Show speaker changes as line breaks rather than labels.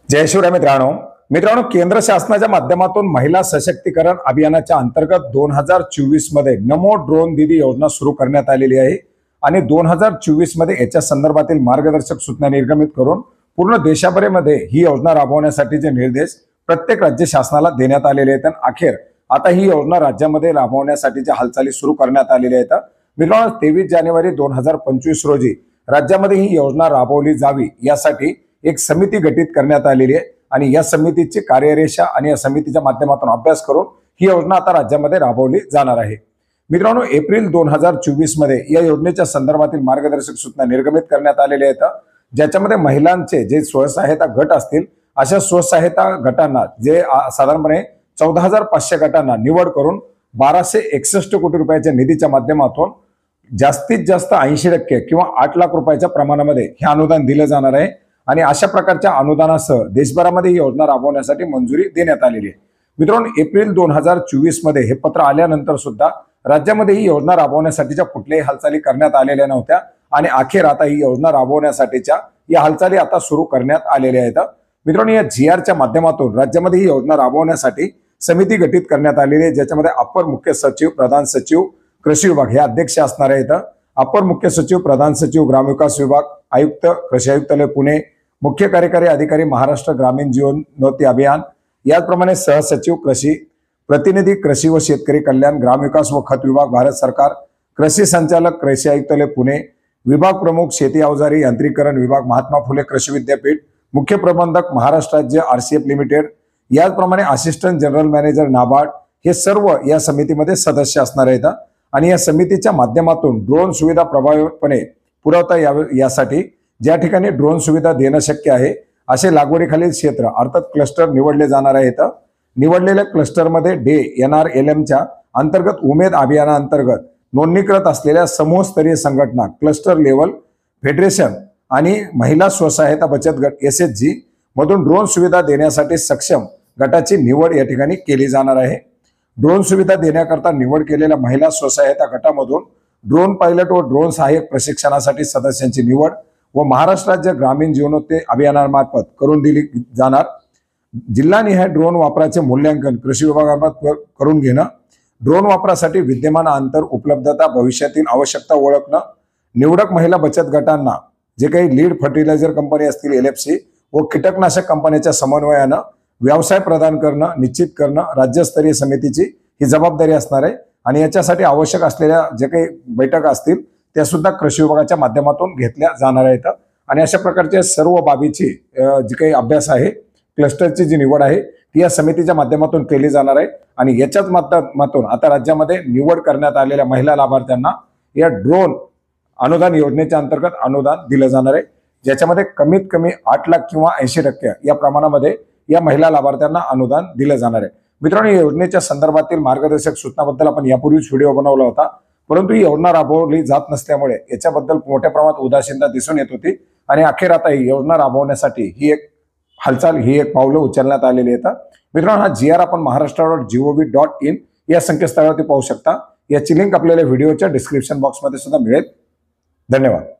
जय शिवराय मित्रांनो केंद्र शासनाच्या माध्यमातून महिला सशक्तीकरण अभियानाच्या अंतर्गत 2024 मध्ये नमो ड्रोन दीदी योजना सुरू करण्यात आलेली आहे आणि 2024 मध्ये याच्या संदर्भातील मार्गदर्शक सूचना निर्गमित करून पूर्ण देशाभरामध्ये ही योजना राबवण्यासाठीचे निर्देश प्रत्येक राज्य शासनाला देण्यात आलेले आहेत। अखेर आता ही योजना राज्यामध्ये राबवण्यासाठीच्या हालचाली सुरू करण्यात आलेल्या आहेत। मित्रांनो 23 जानेवारी 2025 रोजी राज्यामध्ये ही योजना राबवली जावी यासाठी एक समिती गठीत करण्यात आलेली आहे आणि या समितीची कार्यरेषा आणि या समितीच्या माध्यमातून अभ्यास करून ही योजना आता राज्यामध्ये राबवली जाणार आहे। मित्रांनो एप्रिल 2024 मध्ये या योजनेच्या संदर्भातील मार्गदर्शक सूचना निर्गमित करण्यात आलेल्या आहेत, ज्याच्यामध्ये महिलांचे जे स्वसहायता गट असतील अशा स्वसहायता गटांना जे साधारणपणे 14,500 गटांना निवड करून 1261 कोटी रुपयाच्या निधीच्या माध्यमातून जास्तीत जास्त 80% किंवा 8 लाख रुपयाच्या प्रमाणामध्ये हे अनुदान दिले जाणार आहे आणि अशा प्रकारच्या अनुदानासह देशभरामध्ये ही योजना राबवण्यासाठी मंजुरी देण्यात आलेली आहे। मित्रांनो एप्रिल 2024 मध्ये हे पत्र आल्यानंतर सुद्धा राज्यामध्ये ही योजना राबवण्यासाठीच्या कुठल्याही हालचाली करण्यात आलेल्या नव्हत्या आणि अखेर आता ही योजना राबवण्यासाठीच्या या हालचाली आता सुरू करण्यात आलेल्या आहेत। मित्रांनो या जीआरच्या माध्यमातून राज्यामध्ये ही योजना राबवण्यासाठी समिती गठीत करण्यात आलेली आहे, ज्याच्यामध्ये अपर मुख्य सचिव, प्रधान सचिव, कृषी विभाग हे अध्यक्ष असणार आहेत। अपर मुख्य सचिव, प्रधान सचिव, ग्रामविकास विभाग, आयुक्त, कृषी आयुक्तालय पुणे, मुख्य कार्यकारी अधिकारी महाराष्ट्र ग्रामीण जीवनोन्नती अभियान, याचप्रमाणे सहसचिव कृषी, प्रतिनिधी कृषी व शेतकरी कल्याण, ग्रामविकास व खत विभाग भारत सरकार, कृषी संचालक कृषी आयुक्तालय पुणे, विभाग प्रमुख शेती अवजारी यांत्रिकरण विभाग महात्मा फुले कृषी विद्यापीठ, मुख्य प्रबंधक महाराष्ट्र राज्य आरसीएफ लिमिटेड, याचप्रमाणे असिस्टंट जनरल मॅनेजर नाबार्ड हे सर्व या समितीमध्ये सदस्य असणार आहेत आणि या समितीच्या माध्यमातून ड्रोन सुविधा प्रभावीपणे पुरवता यावी यासाठी ज्या ठिकाणी ड्रोन सुविधा देणं शक्य आहे असे लागवडीखालील क्षेत्र अर्थात क्लस्टर निवडले जाणार आहेत। निवडलेल्या क्लस्टरमध्ये NRLMच्या अंतर्गत उमेद अभियानाअंतर्गत नोंदणीकृत असलेल्या समूहस्तरीय संघटना, क्लस्टर लेवल फेडरेशन आणि महिला स्वसहायता बचत गट SHG मधून ड्रोन सुविधा देण्यासाठी सक्षम गटाची निवड या ठिकाणी केली जाणार आहे। ड्रोन सुविधा देण्याकरता निवड केलेल्या महिला स्वसहायता गटामधून ड्रोन पायलट व ड्रोन सहाय्यक प्रशिक्षणासाठी सदस्यांची निवड व महाराष्ट्र राज्य ग्रामीण जीवनोन्नती अभियानामार्फत करून दिली जाणार। जिल्हानिहाय ड्रोन वापराचे मूल्यांकन कृषी विभागामार्फत करून घेणं, ड्रोन वापरासाठी विद्यमान अंतर, उपलब्धता, भविष्यातील आवश्यकता ओळखणं, निवडक महिला बचत गटांना जे काही लीड फर्टिलायझर कंपनी असतील LFC व कीटकनाशक कंपन्यांच्या समन्वयानं व्यवसाय प्रदान करणं निश्चित करणं राज्यस्तरीय समितीची ही जबाबदारी असणार आहे आणि याच्यासाठी आवश्यक असलेल्या जे काही बैठका असतील त्या सुद्धा कृषी विभागाच्या माध्यमातून घेतल्या जाणार आहेत आणि अशा प्रकारच्या सर्व बाबीची जी काही अभ्यास आहे, क्लस्टरची जी निवड आहे ती या समितीच्या माध्यमातून केली जाणार आहे आणि याच्याच माध्यमातून आता राज्यामध्ये निवड करण्यात आलेल्या महिला लाभार्थ्यांना या ड्रोन अनुदान योजनेच्या अंतर्गत अनुदान दिलं जाणार आहे, ज्याच्यामध्ये कमीत कमी 8 लाख किंवा 80% या प्रमाणामध्ये या महिला लाभार्थ्यांना अनुदान दिलं जाणार आहे। मित्रांनो या योजनेच्या संदर्भातील मार्गदर्शक सूचनाबद्दल आपण यापूर्वीच व्हिडिओ बनवला होता, परंतु ही योजना राबवली जात नसल्यामुळे याच्याबद्दल मोठ्या प्रमाणात उदासीनता दिसून येत होती आणि अखेर आता ही योजना राबवण्यासाठी ही एक हालचाल, ही एक पावलं उचलण्यात आलेली आहेत। मित्रांनो हा GR आपण maharashtra.gov.in या संकेतस्थळावरती पाहू शकता। याची लिंक आपल्याला व्हिडिओच्या डिस्क्रिप्शन बॉक्समध्ये सुद्धा मिळेल। धन्यवाद।